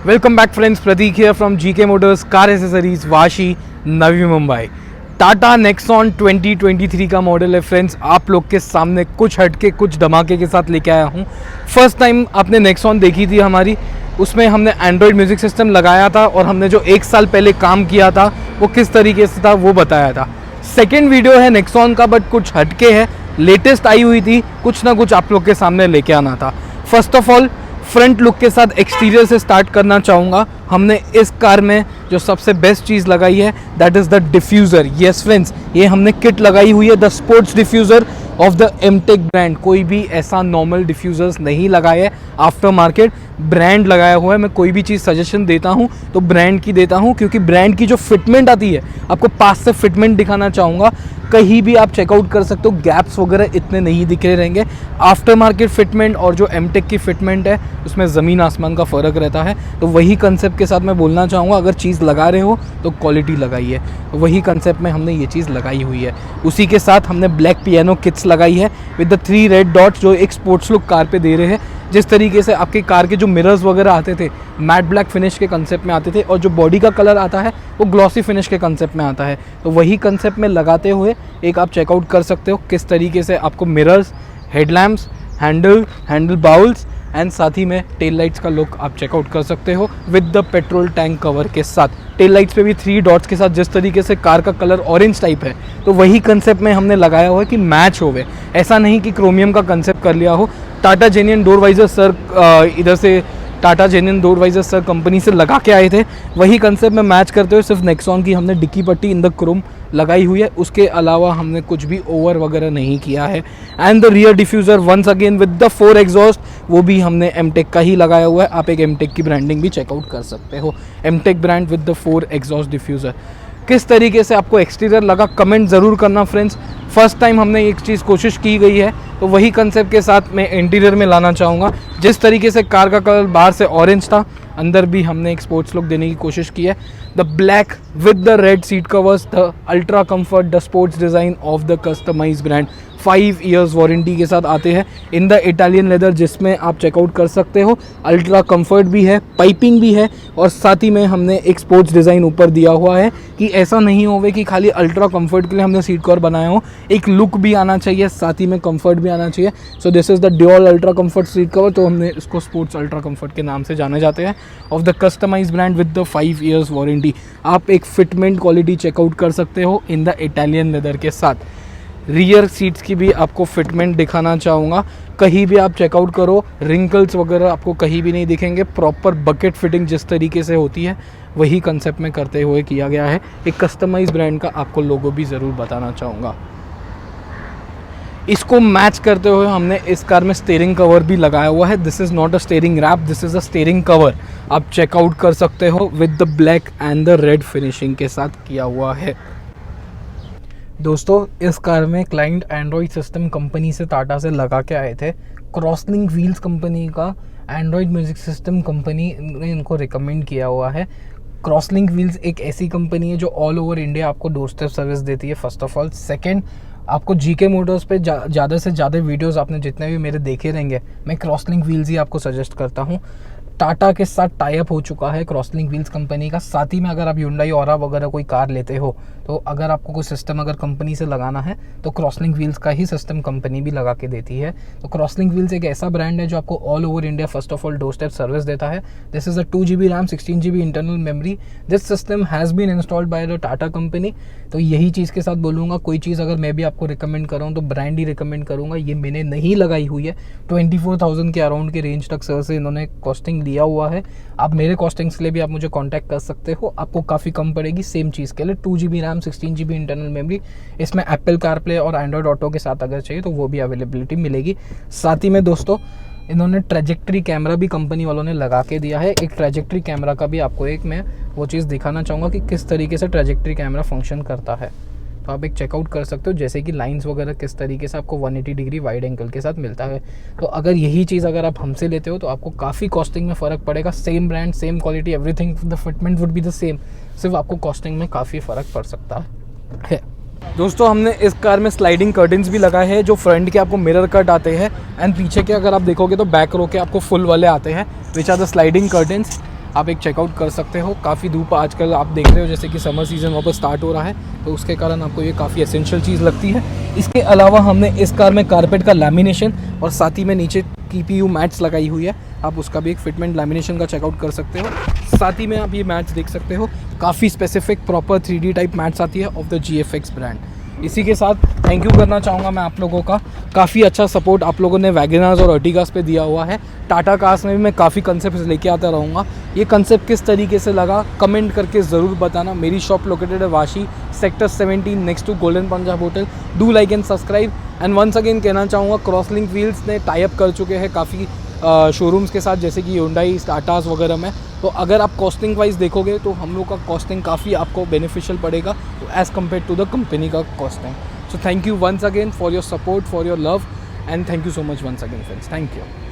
Welcome back friends, Prateek here from GK motors car accessories Vashi, Navi Mumbai. Tata Nexon 2023 का model है friends, आप लोग के सामने कुछ हटके कुछ धमाके के साथ लेके आया हूँ। फर्स्ट टाइम आपने नेक्सॉन देखी थी हमारी, उसमें हमने एंड्रॉयड म्यूज़िक सिस्टम लगाया था और हमने जो 1 साल पहले काम किया था वो किस तरीके से था वो बताया था। सेकेंड वीडियो है नेक्सॉन का, बट कुछ हटके है, लेटेस्ट आई हुई थी, कुछ ना कुछ आप लोग के सामने लेके आना था। First of all front look के साथ एक्सटीरियर से स्टार्ट करना चाहूँगा। हमने इस कार में जो सबसे बेस्ट चीज़ लगाई है that is the diffuser. Yes friends, ये हमने किट लगाई हुई है the sports diffuser of the MTech brand. कोई भी ऐसा नॉर्मल डिफ्यूज़र्स नहीं लगाए है, आफ्टर मार्केट ब्रांड लगाया हुआ है। मैं कोई भी चीज़ सजेशन देता हूँ तो ब्रांड की देता हूँ, क्योंकि ब्रांड की जो फिटमेंट आती है, आपको पास से फिटमेंट दिखाना चाहूँगा। कहीं भी आप चेकआउट कर सकते हो, गैप्स वगैरह इतने नहीं दिख रहे रहेंगे। आफ्टर मार्केट फिटमेंट और जो एमटेक की फिटमेंट है उसमें ज़मीन आसमान का फ़र्क रहता है। तो वही कंसेप्ट के साथ मैं बोलना चाहूँगा, अगर चीज़ लगा रहे हो तो क्वालिटी लगाइए। वही कंसेप्ट में हमने ये चीज़ लगाई हुई है। उसी के साथ हमने ब्लैक पियानो किट्स लगाई है विद द 3 रेड डॉट्स, जो एक स्पोर्ट्स लुक कार पे दे रहे हैं। जिस तरीके से आपके कार के जो मिरर्स वगैरह आते थे मैट ब्लैक फिनिश के कंसेप्ट में आते थे, और जो बॉडी का कलर आता है वो ग्लॉसी फिनिश के कंसेप्ट में आता है, तो वही कंसेप्ट में लगाते हुए एक आप चेकआउट कर सकते हो किस तरीके से आपको mirrors, headlamps, handle bowls and साथ ही में टेल लाइट्स का लुक आप चेकआउट कर सकते हो with the petrol tank cover के साथ। टेल लाइट्स पे भी 3 डॉट्स के साथ जिस तरीके से कार का कलर ऑरेंज टाइप है, तो वही कंसेप्ट में हमने लगाया हुआ है कि मैच होवे। ऐसा नहीं कि क्रोमियम का कंसेप्ट कर लिया हो। Tata genuine door visor sir इधर से Tata genuine door visor sir company से लगा के आए थे, वही कंसेप्ट में मैच करते हुए सिर्फ नेक्सॉन की हमने डिक्की पट्टी इन द क्रोम लगाई हुई है। उसके अलावा हमने कुछ भी ओवर वगैरह नहीं किया है। And the rear diffuser once again with the 4 exhaust, वो भी हमने एमटेक का ही लगाया हुआ है। आप एक एमटेक की ब्रांडिंग भी चेकआउट कर सकते हो, MTech brand with the 4 exhaust diffuser. किस तरीके से आपको एक्सटीरियर लगा कमेंट ज़रूर करना फ्रेंड्स। फर्स्ट टाइम हमने एक चीज़ कोशिश की गई है, तो वही कंसेप्ट के साथ मैं इंटीरियर में लाना चाहूँगा। जिस तरीके से कार का कलर बाहर से ऑरेंज था, अंदर भी हमने एक स्पोर्ट्स लुक देने की कोशिश की है। The black with the red seat covers, the ultra comfort, the sports design of the customise brand. 5 years warranty के साथ आते हैं इन द इटालियन लेदर, जिसमें आप चेकआउट कर सकते हो। अल्ट्रा कंफर्ट भी है, पाइपिंग भी है, और साथ ही में हमने एक स्पोर्ट्स डिज़ाइन ऊपर दिया हुआ है कि ऐसा नहीं होवे कि खाली अल्ट्रा कंफर्ट के लिए हमने सीट कवर बनाया हो। एक लुक भी आना चाहिए, साथ ही में कंफर्ट भी आना चाहिए। So this is the dual ultra comfort seat cover, तो हमने इसको स्पोर्ट्स अल्ट्रा कंफर्ट के नाम से जाने जाते हैं, of the customise brand with the 5 years warranty. आप एक फिटमेंट क्वालिटी चेकआउट कर सकते हो इन द इटालियन लेदर के साथ। रियर सीट्स की भी आपको फिटमेंट दिखाना चाहूँगा। कहीं भी आप चेकआउट करो, रिंकल्स वगैरह आपको कहीं भी नहीं दिखेंगे। प्रॉपर बकेट फिटिंग जिस तरीके से होती है वही कंसेप्ट में करते हुए किया गया है। एक कस्टमाइज ब्रांड का आपको लोगो भी ज़रूर बताना चाहूँगा। इसको मैच करते हुए हमने इस कार में स्टीयरिंग कवर भी लगाया हुआ है। This is not a steering wrap, this is a steering cover. आप चेकआउट कर सकते हो with the black and the red finishing के साथ किया हुआ है। दोस्तों, इस कार में क्लाइंट एंड्रॉयड सिस्टम कंपनी से टाटा से लगा के आए थे। क्रॉसलिंक व्हील्स कंपनी का एंड्रॉयड म्यूज़िक सिस्टम कंपनी ने इनको रिकमेंड किया हुआ है। क्रॉसलिंक व्हील्स एक ऐसी कंपनी है जो ऑल ओवर इंडिया आपको डोर स्टेप सर्विस देती है, फर्स्ट ऑफ ऑल। सेकेंड, आपको जीके मोटर्स पे ज़्यादा से ज़्यादा वीडियोस आपने जितने भी मेरे देखे रहेंगे, मैं क्रॉसलिंक व्हील्स ही आपको सजेस्ट करता हूँ। टाटा के साथ टाई अप हो चुका है क्रॉसलिंक व्हील्स कंपनी का। साथ ही में अगर आप Hyundai ऑरा वगैरह कोई कार लेते हो, तो अगर आपको कोई सिस्टम अगर कंपनी से लगाना है तो क्रॉसलिंक व्हील्स का ही सिस्टम कंपनी भी लगा के देती है। तो क्रॉसलिंक व्हील्स एक ऐसा ब्रांड है जो आपको all over India first of all doorstep service देता है। This is a 2 GB RAM, 16 GB internal memory. This system has been installed by the Tata company. तो यही चीज़ के साथ बोलूँगा, कोई चीज़ अगर मैं भी आपको रिकमेंड कर रहा हूँ तो ब्रांड ही रिकमेंड करूँगा। ये मैंने नहीं लगाई हुई है। 24,000 के अराउंड के रेंज तक सर से इन्होंने कॉस्टिंग लिया हुआ है। आप मेरे कॉस्टिंग्स के लिए भी आप मुझे कांटेक्ट कर सकते हो, आपको काफ़ी कम पड़ेगी सेम चीज़ के लिए। 2 GB RAM, 16 GB internal memory. इसमें एप्पल कारप्ले और एंड्रॉयड ऑटो के साथ अगर चाहिए तो वो भी अवेलेबिलिटी मिलेगी। साथ ही में दोस्तों, इन्होंने ट्रैजेक्टरी कैमरा भी कंपनी वालों ने लगा के दिया है। एक ट्रैजेक्टरी कैमरा का भी आपको एक मैं वो चीज़ दिखाना चाहूँगा कि किस तरीके से ट्रैजेक्टरी कैमरा फंक्शन करता है। तो आप एक चेकआउट कर सकते हो, जैसे कि लाइंस वगैरह किस तरीके से आपको 180 डिग्री वाइड एंगल के साथ मिलता है। तो अगर यही चीज़ अगर आप हमसे लेते हो तो आपको काफ़ी कॉस्टिंग में फ़र्क पड़ेगा। Same brand, same quality, everything, the fitment would be the same, सिर्फ आपको कॉस्टिंग में काफ़ी फ़र्क पड़ सकता है। दोस्तों, हमने इस कार में स्लाइडिंग कर्टन्स भी लगाए हैं, जो फ्रंट के आपको मिरर कट आते हैं, एंड पीछे के अगर आप देखोगे तो बैक रो के आपको फुल वाले आते हैं, which are the sliding curtains. आप एक चेकआउट कर सकते हो। काफ़ी धूप आजकल आप देख रहे हो, जैसे कि समर सीज़न वापस स्टार्ट हो रहा है, तो उसके कारण आपको ये काफ़ी एसेंशियल चीज़ लगती है। इसके अलावा हमने इस कार में कारपेट का लैमिनेशन और साथ ही में नीचे TPU मैट्स लगाई हुई है। आप उसका भी एक फिटमेंट लैमिनेशन का चेकआउट कर सकते हो। साथ ही में आप ये मैट्स देख सकते हो, काफ़ी specific proper 3D type mats आती है ऑफ द GFX ब्रांड। इसी के साथ थैंक यू करना चाहूँगा मैं आप लोगों का। काफ़ी अच्छा सपोर्ट आप लोगों ने वैगनार्स और अर्टिगास पे दिया हुआ है। टाटा कार्स में भी मैं काफ़ी कंसेप्ट लेके आता रहूँगा। ये कंसेप्ट किस तरीके से लगा कमेंट करके ज़रूर बताना। मेरी शॉप लोकेटेड है Vashi sector 17 next to golden Punjab hotel. Do like and subscribe. And once again कहना चाहूँगा, क्रॉसलिंक व्हील्स ने टाई अप कर चुके हैं काफ़ी शोरूम्स के साथ, जैसे कि Hyundai, टाटास वगैरह में। तो अगर आप कॉस्टिंग वाइज देखोगे तो हम लोग का कॉस्टिंग काफ़ी आपको बेनिफिशियल पड़ेगा as compare to the company का costing. So thank you once again for your support, for your love, and thank you so much once again, friends. Thank you.